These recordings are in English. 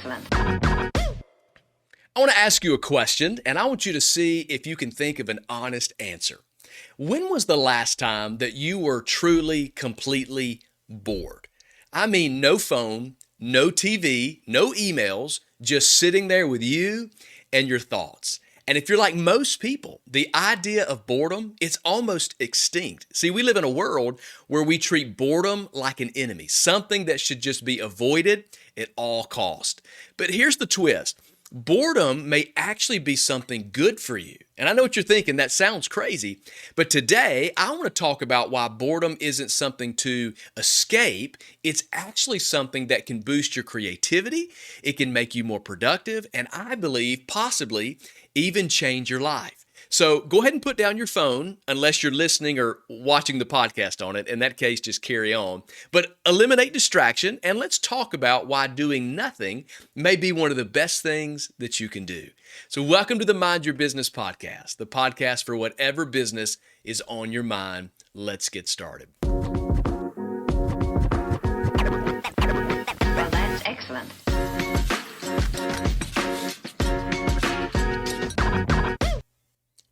excellent. I want to ask you a question, and I want you to see if you can think of an honest answer. When was the last time that you were truly, completely bored? I mean, no phone, no TV, no emails, just sitting there with you and your thoughts. And if you're like most people, the idea of boredom, it's almost extinct. See, we live in a world where we treat boredom like an enemy, something that should just be avoided at all cost. But here's the twist. Boredom may actually be something good for you. And I know what you're thinking, that sounds crazy. But today, I want to talk about why boredom isn't something to escape. It's actually something that can boost your creativity. It can make you more productive. And I believe possibly even change your life. So go ahead and put down your phone, unless you're listening or watching the podcast on it. In that case, just carry on. But eliminate distraction, and let's talk about why doing nothing may be one of the best things that you can do. So welcome to the Mind Your Business podcast, the podcast for whatever business is on your mind. Let's get started. Well, that's excellent.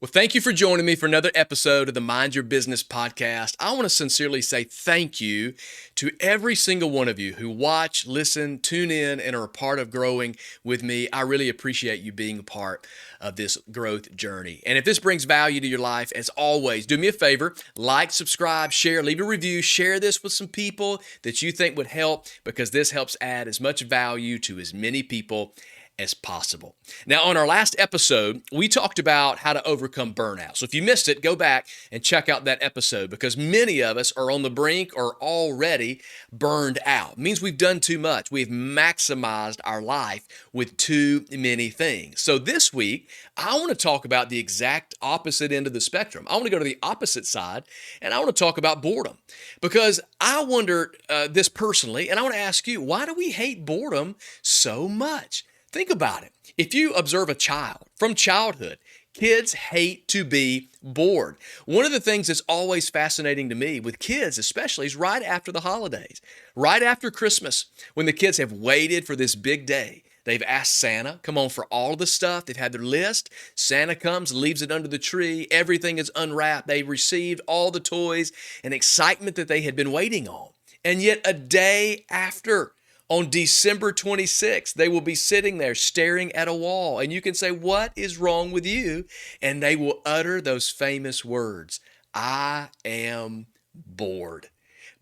Well, thank you for joining me for another episode of the Mind Your Business podcast. I want to sincerely say thank you to every single one of you who watch, listen, tune in, and are a part of growing with me. I really appreciate you being a part of this growth journey. And if this brings value to your life, as always, do me a favor, like, subscribe, share, leave a review, share this with some people that you think would help, because this helps add as much value to as many people as possible. Now, on our last episode, we talked about how to overcome burnout. So if you missed it, go back and check out that episode, because many of us are on the brink or already burned out. It means we've done too much. We've maximized our life with too many things. So this week, I want to talk about the exact opposite end of the spectrum. I want to go to the opposite side, and I want to talk about boredom, because I wonder this personally, and I want to ask you, why do we hate boredom so much? Think about it. If you observe a child from childhood, kids hate to be bored. One of the things that's always fascinating to me with kids especially is right after the holidays, right after Christmas, when the kids have waited for this big day. They've asked Santa, come on, for all the stuff. They've had their list. Santa comes, leaves it under the tree. Everything is unwrapped. They've received all the toys and excitement that they had been waiting on. And yet a day after, on December 26th, they will be sitting there staring at a wall, and you can say, "What is wrong with you?" And they will utter those famous words, "I am bored."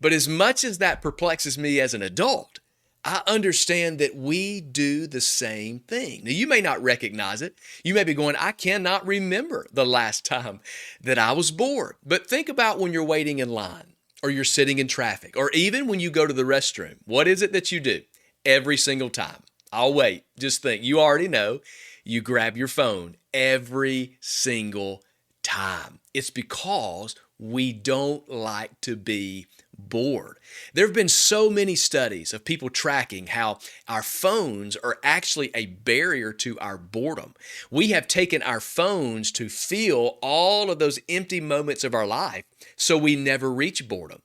But as much as that perplexes me as an adult, I understand that we do the same thing. Now, you may not recognize it. You may be going, "I cannot remember the last time that I was bored." But think about when you're waiting in line, or you're sitting in traffic, or even when you go to the restroom. What is it that you do every single time? I'll wait. Just think. You already know. You grab your phone every single time. It's because we don't like to be bored. There have been so many studies of people tracking how our phones are actually a barrier to our boredom. We have taken our phones to fill all of those empty moments of our life, so we never reach boredom.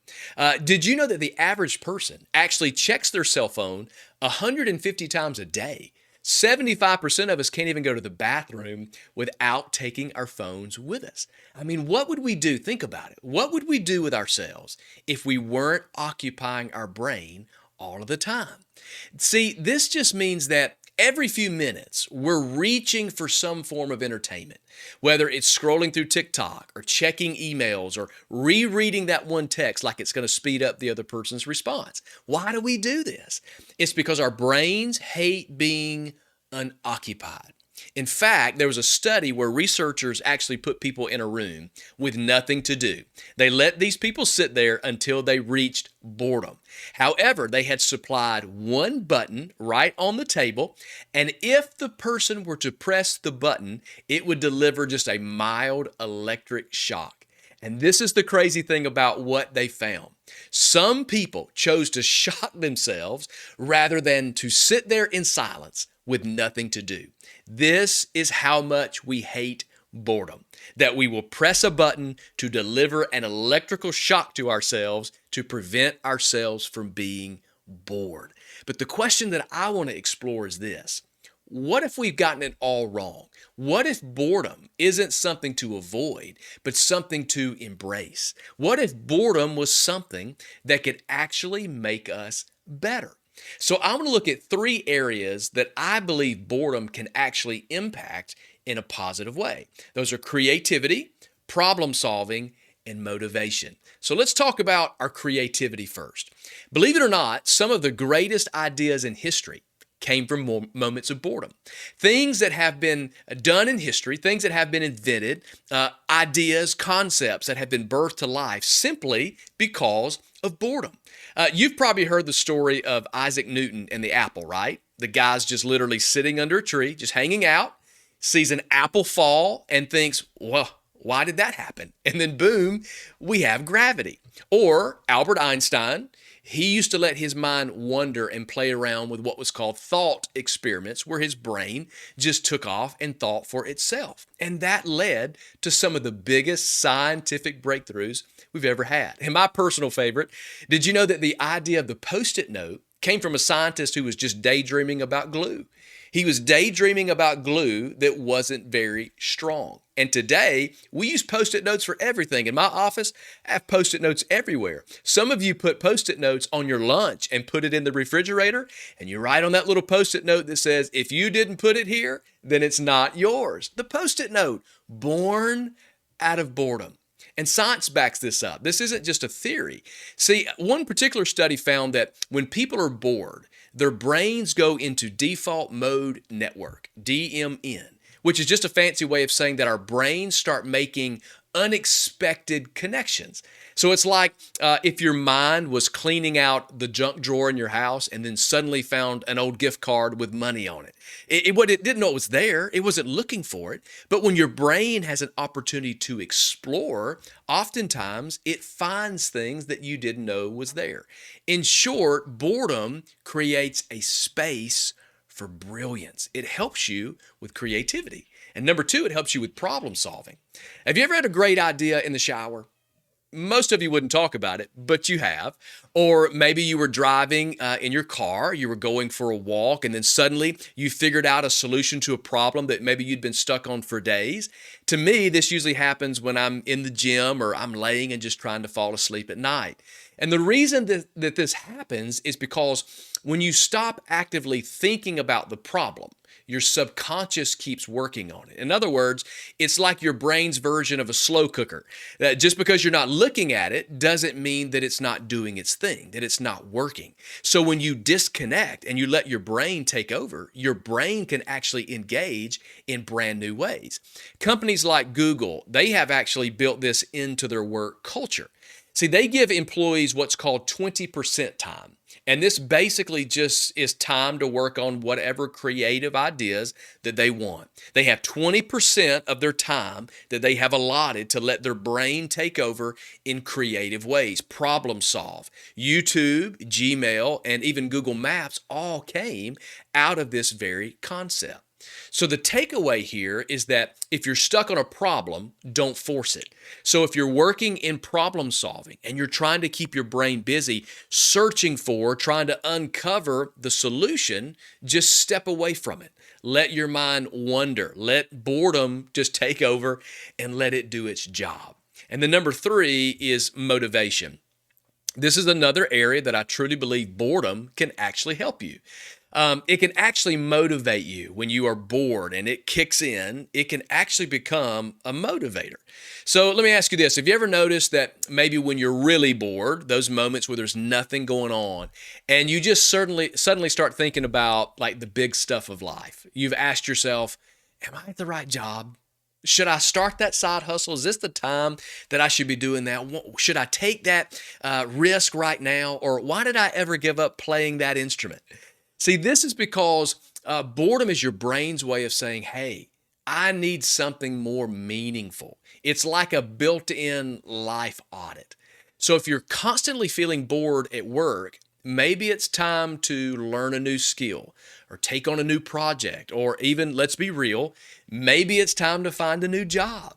Did you know that the average person actually checks their cell phone 150 times a day? 75% of us can't even go to the bathroom without taking our phones with us. I mean, what would we do? Think about it. What would we do with ourselves if we weren't occupying our brain all of the time? See, this just means that every few minutes, we're reaching for some form of entertainment, whether it's scrolling through TikTok or checking emails or rereading that one text like it's going to speed up the other person's response. Why do we do this? It's because our brains hate being unoccupied. In fact, there was a study where researchers actually put people in a room with nothing to do. They let these people sit there until they reached boredom. However, they had supplied one button right on the table, and if the person were to press the button, it would deliver just a mild electric shock. And this is the crazy thing about what they found. Some people chose to shock themselves rather than to sit there in silence with nothing to do. This is how much we hate boredom, that we will press a button to deliver an electrical shock to ourselves to prevent ourselves from being bored. But the question that I want to explore is this. What if we've gotten it all wrong? What if boredom isn't something to avoid, but something to embrace? What if boredom was something that could actually make us better? So I want to look at three areas that I believe boredom can actually impact in a positive way. Those are creativity, problem solving, and motivation. So let's talk about our creativity first. Believe it or not, some of the greatest ideas in history came from moments of boredom. Things that have been done in history, things that have been invented, ideas, concepts that have been birthed to life simply because of boredom. You've probably heard the story of Isaac Newton and the apple, right? The guy's just literally sitting under a tree, just hanging out, sees an apple fall and thinks, well, why did that happen? And then boom, we have gravity. Or Albert Einstein, he used to let his mind wander and play around with what was called thought experiments, where his brain just took off and thought for itself. And that led to some of the biggest scientific breakthroughs we've ever had. And my personal favorite, did you know that the idea of the Post-it note came from a scientist who was just daydreaming about glue? He was daydreaming about glue that wasn't very strong. And today, we use Post-it notes for everything. In my office, I have Post-it notes everywhere. Some of you put Post-it notes on your lunch and put it in the refrigerator, and you write on that little Post-it note that says, if you didn't put it here, then it's not yours. The Post-it note, born out of boredom. And science backs this up. This isn't just a theory. See, one particular study found that when people are bored, their brains go into default mode network, DMN, which is just a fancy way of saying that our brains start making unexpected connections. So it's like if your mind was cleaning out the junk drawer in your house and then suddenly found an old gift card with money on it. It didn't know it was there. It wasn't looking for it. But when your brain has an opportunity to explore, oftentimes it finds things that you didn't know was there. In short, boredom creates a space for brilliance. It helps you with creativity. And number two, it helps you with problem solving. Have you ever had a great idea in the shower? Most of you wouldn't talk about it, but you have. Or maybe you were driving in your car, you were going for a walk, and then suddenly you figured out a solution to a problem that maybe you'd been stuck on for days. To me, this usually happens when I'm in the gym or I'm laying and just trying to fall asleep at night. And the reason that this happens is because when you stop actively thinking about the problem, your subconscious keeps working on it. In other words, it's like your brain's version of a slow cooker. Just because you're not looking at it doesn't mean that it's not doing its thing, that it's not working. So when you disconnect and you let your brain take over, your brain can actually engage in brand new ways. Companies like Google, they have actually built this into their work culture. See, they give employees what's called 20% time. And this basically just is time to work on whatever creative ideas that they want. They have 20% of their time that they have allotted to let their brain take over in creative ways, problem solve. YouTube, Gmail, and even Google Maps all came out of this very concept. So the takeaway here is that if you're stuck on a problem, don't force it. So if you're working in problem solving and you're trying to keep your brain busy, searching for, trying to uncover the solution, just step away from it. Let your mind wander. Let boredom just take over and let it do its job. And then number three is motivation. This is another area that I truly believe boredom can actually help you. It can actually motivate you when you are bored and it kicks in. It can actually become a motivator. So let me ask you this. Have you ever noticed that maybe when you're really bored, those moments where there's nothing going on, and you just suddenly start thinking about like the big stuff of life? You've asked yourself, am I at the right job? Should I start that side hustle? Is this the time that I should be doing that? Should I take that risk right now? Or why did I ever give up playing that instrument? See, this is because boredom is your brain's way of saying, hey, I need something more meaningful. It's like a built-in life audit. So if you're constantly feeling bored at work, maybe it's time to learn a new skill or take on a new project, or even, let's be real, maybe it's time to find a new job.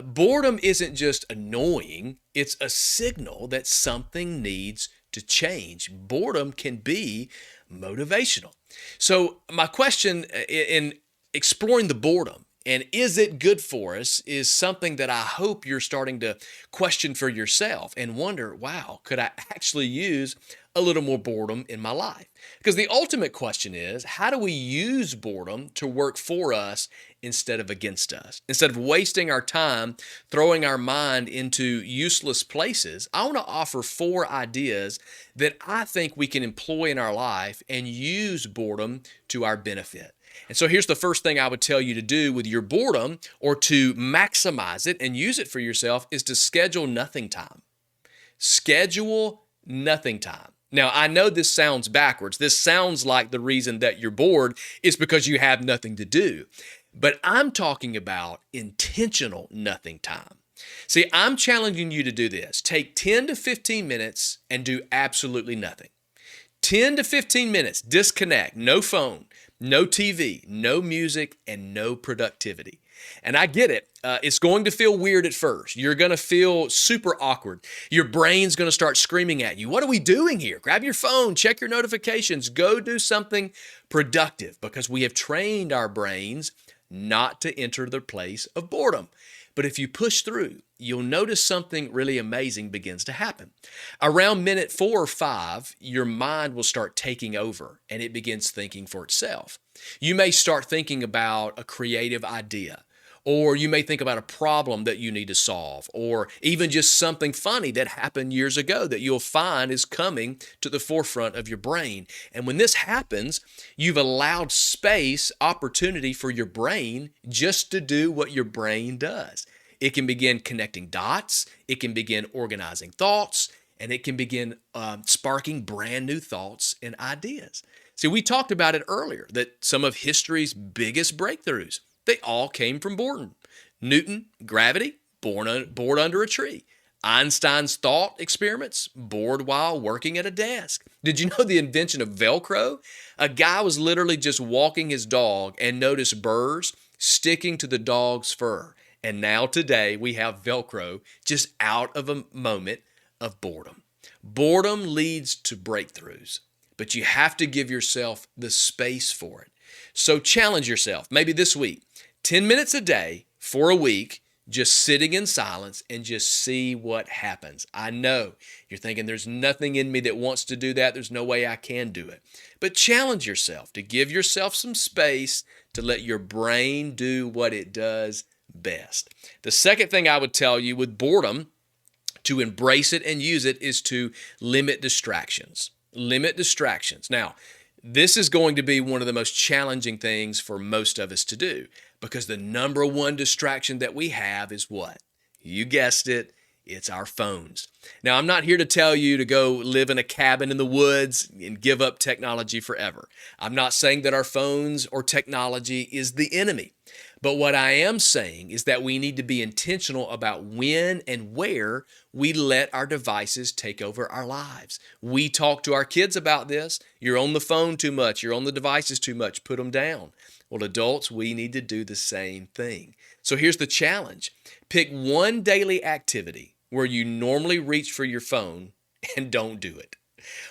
Boredom isn't just annoying, it's a signal that something needs to change. Boredom can be motivational. So my question in exploring the boredom and is it good for us is something that I hope you're starting to question for yourself and wonder, wow, could I actually use a little more boredom in my life? Because the ultimate question is, how do we use boredom to work for us instead of against us? Instead of wasting our time throwing our mind into useless places, I want to offer 4 ideas that I think we can employ in our life and use boredom to our benefit. And so here's the first thing I would tell you to do with your boredom or to maximize it and use it for yourself is to schedule nothing time. Schedule nothing time. Now, I know this sounds backwards. This sounds like the reason that you're bored is because you have nothing to do. But I'm talking about intentional nothing time. See, I'm challenging you to do this. Take 10 to 15 minutes and do absolutely nothing. 10 to 15 minutes, disconnect, no phone, no TV, no music, and no productivity. And I get it. It's going to feel weird at first. You're going to feel super awkward. Your brain's going to start screaming at you. What are we doing here? Grab your phone, check your notifications, go do something productive because we have trained our brains not to enter the place of boredom. But if you push through, you'll notice something really amazing begins to happen. Around minute 4 or 5, your mind will start taking over and it begins thinking for itself. You may start thinking about a creative idea, or you may think about a problem that you need to solve, or even just something funny that happened years ago that you'll find is coming to the forefront of your brain. And when this happens, you've allowed space, opportunity for your brain just to do what your brain does. It can begin connecting dots, it can begin organizing thoughts, and it can begin sparking brand new thoughts and ideas. See, we talked about it earlier, that some of history's biggest breakthroughs, they all came from boredom. Newton, gravity, bored under a tree. Einstein's thought experiments, bored while working at a desk. Did you know the invention of Velcro? A guy was literally just walking his dog and noticed burrs sticking to the dog's fur. And now today we have Velcro just out of a moment of boredom. Boredom leads to breakthroughs, but you have to give yourself the space for it. So challenge yourself, maybe this week, 10 minutes a day for a week, just sitting in silence and just see what happens. I know you're thinking there's nothing in me that wants to do that. There's no way I can do it. But challenge yourself to give yourself some space to let your brain do what it does best. The second thing I would tell you with boredom, to embrace it and use it, is to limit distractions. Limit distractions. Now, this is going to be one of the most challenging things for most of us to do because the number one distraction that we have is what? You guessed it. It's our phones. Now, I'm not here to tell you to go live in a cabin in the woods and give up technology forever. I'm not saying that our phones or technology is the enemy. But what I am saying is that we need to be intentional about when and where we let our devices take over our lives. We talk to our kids about this. You're on the phone too much. You're on the devices too much. Put them down. Well, adults, we need to do the same thing. So here's the challenge. Pick one daily activity where you normally reach for your phone and don't do it.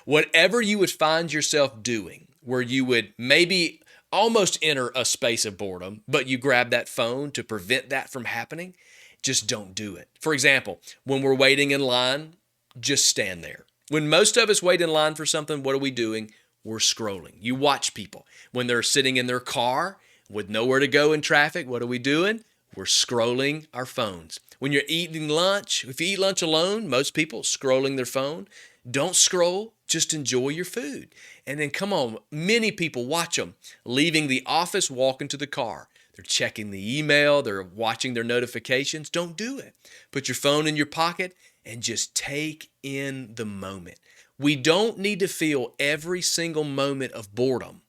Whatever you would find yourself doing, where you would maybe almost enter a space of boredom, but you grab that phone to prevent that from happening, just don't do it. For example, when we're waiting in line, just stand there. When most of us wait in line for something, what are we doing? We're scrolling. You watch people. When they're sitting in their car with nowhere to go in traffic, what are we doing? We're scrolling our phones. When you're eating lunch, if you eat lunch alone, most people scrolling their phone. Don't scroll, just enjoy your food. And then come on, many people watch them leaving the office, walking to the car. They're checking the email, they're watching their notifications. Don't do it. Put your phone in your pocket and just take in the moment. We don't need to feel every single moment of boredom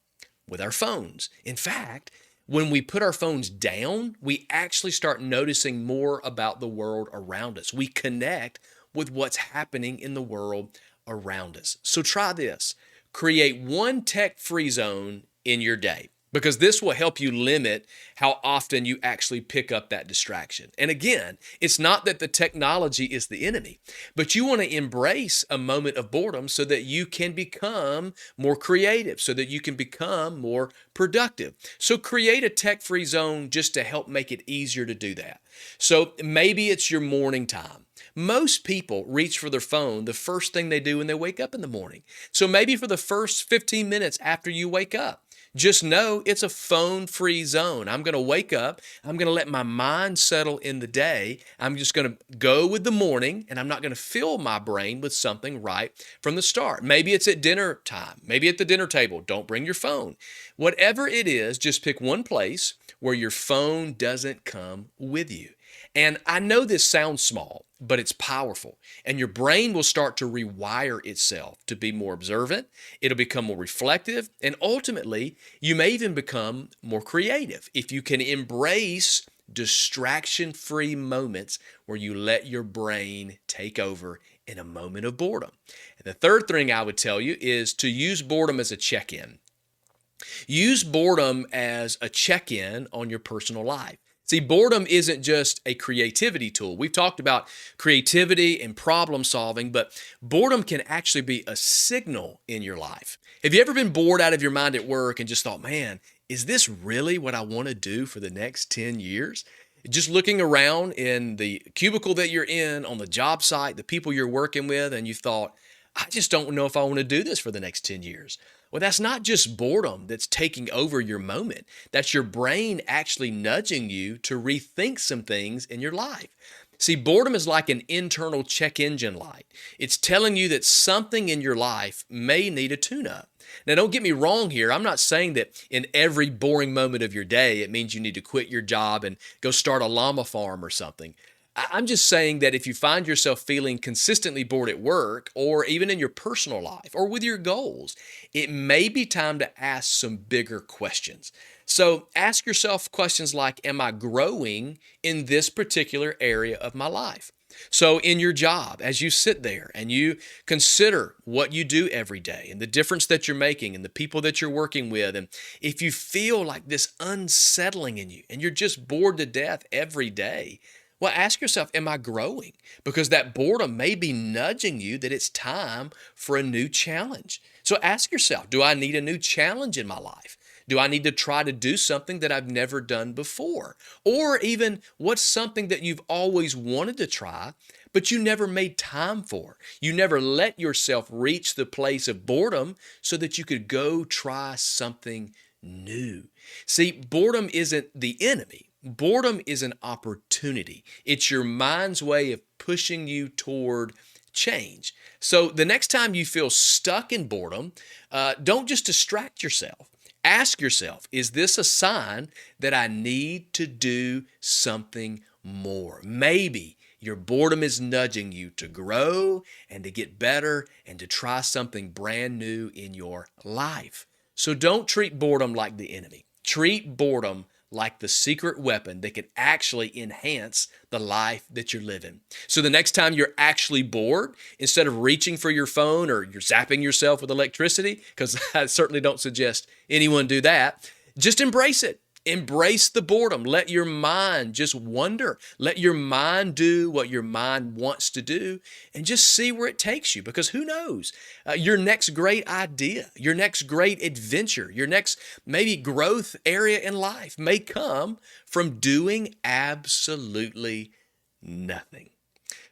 with our phones. In fact, when we put our phones down, we actually start noticing more about the world around us. We connect with what's happening in the world around us. So try this. Create one tech-free zone in your day. because this will help you limit how often you actually pick up that distraction. And again, it's not that the technology is the enemy, but you want to embrace a moment of boredom so that you can become more creative, so that you can become more productive. So create a tech-free zone just to help make it easier to do that. So maybe it's your morning time. Most people reach for their phone the first thing they do when they wake up in the morning. So maybe for the first 15 minutes after you wake up, just know it's a phone-free zone. I'm going to wake up. I'm going to let my mind settle in the day. I'm just going to go with the morning, and I'm not going to fill my brain with something right from the start. Maybe it's at dinner time. Maybe at the dinner table. Don't bring your phone. Whatever it is, just pick one place where your phone doesn't come with you. And I know this sounds small, but it's powerful. And your brain will start to rewire itself to be more observant. It'll become more reflective. And ultimately, you may even become more creative if you can embrace distraction-free moments where you let your brain take over in a moment of boredom. And the third thing I would tell you is to use boredom as a check-in. Use boredom as a check-in on your personal life. See, boredom isn't just a creativity tool. We've talked about creativity and problem solving, but boredom can actually be a signal in your life. Have you ever been bored out of your mind at work and just thought, man, is this really what I want to do for the next 10 years? Just looking around in the cubicle that you're in, on the job site, the people you're working with, and you thought, I just don't know if I want to do this for the next 10 years. Well, that's not just boredom that's taking over your moment. That's your brain actually nudging you to rethink some things in your life. See, boredom is like an internal check engine light. It's telling you that something in your life may need a tune-up. Now, don't get me wrong here. I'm not saying that in every boring moment of your day, it means you need to quit your job and go start a llama farm or something. I'm just saying that if you find yourself feeling consistently bored at work or even in your personal life or with your goals, it may be time to ask some bigger questions. So ask yourself questions like, am I growing in this particular area of my life? So in your job, as you sit there and you consider what you do every day and the difference that you're making and the people that you're working with, and if you feel like this unsettling in you and you're just bored to death every day, well, ask yourself, am I growing? Because that boredom may be nudging you that it's time for a new challenge. So ask yourself, do I need a new challenge in my life? Do I need to try to do something that I've never done before? Or even what's something that you've always wanted to try, but you never made time for? You never let yourself reach the place of boredom so that you could go try something new. See, boredom isn't the enemy. Boredom is an opportunity. It's your mind's way of pushing you toward change. So the next time you feel stuck in boredom, don't just distract yourself. Ask yourself, is this a sign that I need to do something more? Maybe your boredom is nudging you to grow and to get better and to try something brand new in your life. So don't treat boredom like the enemy. Treat boredom like the secret weapon that can actually enhance the life that you're living. So the next time you're actually bored, instead of reaching for your phone or you're zapping yourself with electricity, because I certainly don't suggest anyone do that, just embrace it. Embrace the boredom. Let your mind just wander. Let your mind do what your mind wants to do and just see where it takes you, because who knows? Your next great idea, your next great adventure, your next maybe growth area in life may come from doing absolutely nothing.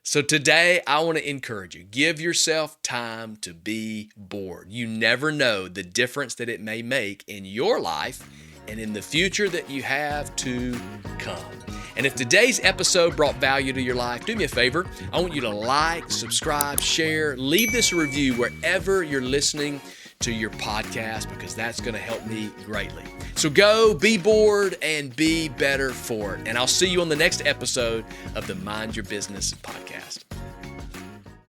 So today, I want to encourage you, give yourself time to be bored. You never know the difference that it may make in your life and in the future that you have to come. And if today's episode brought value to your life, do me a favor. I want you to like, subscribe, share, leave this review wherever you're listening to your podcast, because that's going to help me greatly. So go, be bored, and be better for it. And I'll see you on the next episode of the Mind Your Business podcast.